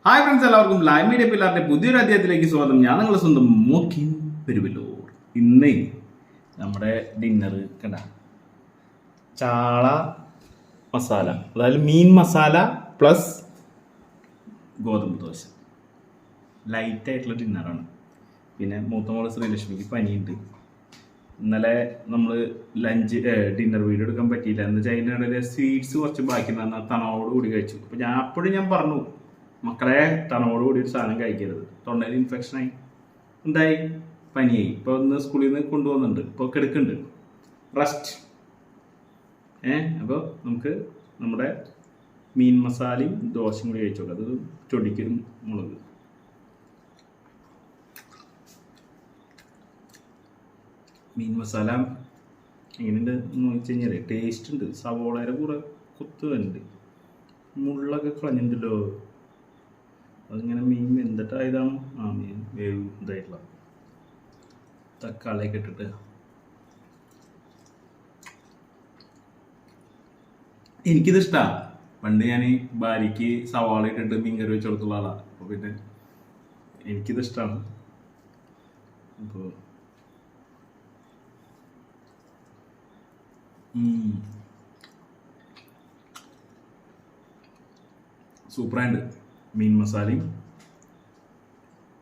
Hi friends, എല്ലാവർക്കും live media പിള്ളേരുടെ പുതിയൊരു അധ്യായത്തിലേക്ക് സ്വാഗതം. ഞാൻ നിങ്ങളുടെ സ്വന്തം മോക്കിൻ പെരുവല്ലൂർ. ഇന്നേ നമ്മുടെ ഡിന്നർ കണ്ട ചാള മസാല, അതായത് മീൻ മസാല പ്ലസ് ഗോതമ്പ് ദോശ. ലൈറ്റായിട്ടുള്ള ഡിന്നറാണ്. പിന്നെ മൂത്തമോള് ശ്രീലക്ഷ്മിക്ക് പനിയുണ്ട്. ഇന്നലെ നമ്മൾ ഡിന്നർ വീഡിയോ എടുക്കാൻ പറ്റിയില്ല. എന്ന് വെച്ചാൽ അതിനിടയിൽ സ്വീറ്റ്സ് കുറച്ച് ബാക്കി തണവോട് കൂടി കഴിച്ചു. അപ്പോൾ ഞാൻ പറഞ്ഞു, മക്കളെ തണവോട് കൂടി ഒരു സാധനം കഴിക്കരുത്, തൊണ്ടയിൽ ഇൻഫെക്ഷനായി എന്തായി, പനിയായി. ഇപ്പോൾ ഒന്ന് സ്കൂളിൽ നിന്ന് കൊണ്ടുപോകുന്നുണ്ട്, ഇപ്പോൾ കിടക്കുന്നുണ്ട്, റെസ്റ്റ്. അപ്പോൾ നമുക്ക് നമ്മുടെ മീൻ മസാലയും ദോശയും കൂടി കഴിച്ചോളൂ. അത് ചൊടിക്കലും മുളക്. മീൻ മസാല എങ്ങനെയുണ്ട് എന്ന് വെച്ച് കഴിഞ്ഞാൽ ടേസ്റ്റ് ഉണ്ട്. സവോളയുടെ കൂടെ കൊത്ത് ഉണ്ട്, മുള്ളൊക്കെ കളഞ്ഞിട്ടുണ്ടല്ലോ. അതിങ്ങനെ മീൻ വെന്തിട്ടായതാണ്. മീൻ വേവ് ഇതായിട്ടുള്ള തക്കാളിയൊക്കെ ഇട്ടിട്ട് എനിക്കിത് ഇഷ്ടമാണ്. പണ്ട് ഞാൻ ഭാര്യയ്ക്ക് സവാള ഇട്ടിട്ട് മീൻകറി വെച്ച് കൊടുത്തുള്ള ആളാണ്. അപ്പോൾ പിന്നെ എനിക്കിത് ഇഷ്ടമാണ്. അപ്പോൾ സൂപ്പറായിട്ട് മീൻ മസാലയും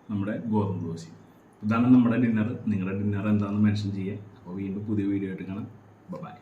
നമ്മുടെ ഗോതമ്പ് ദോശയും. ഇതാണ് നമ്മുടെ ഡിന്നർ. നിങ്ങളുടെ ഡിന്നർ എന്താണെന്ന് മെൻഷൻ ചെയ്യുക. അപ്പോൾ വീണ്ടും പുതിയ വീഡിയോ ആയിട്ട് കാണാം. ബൈ.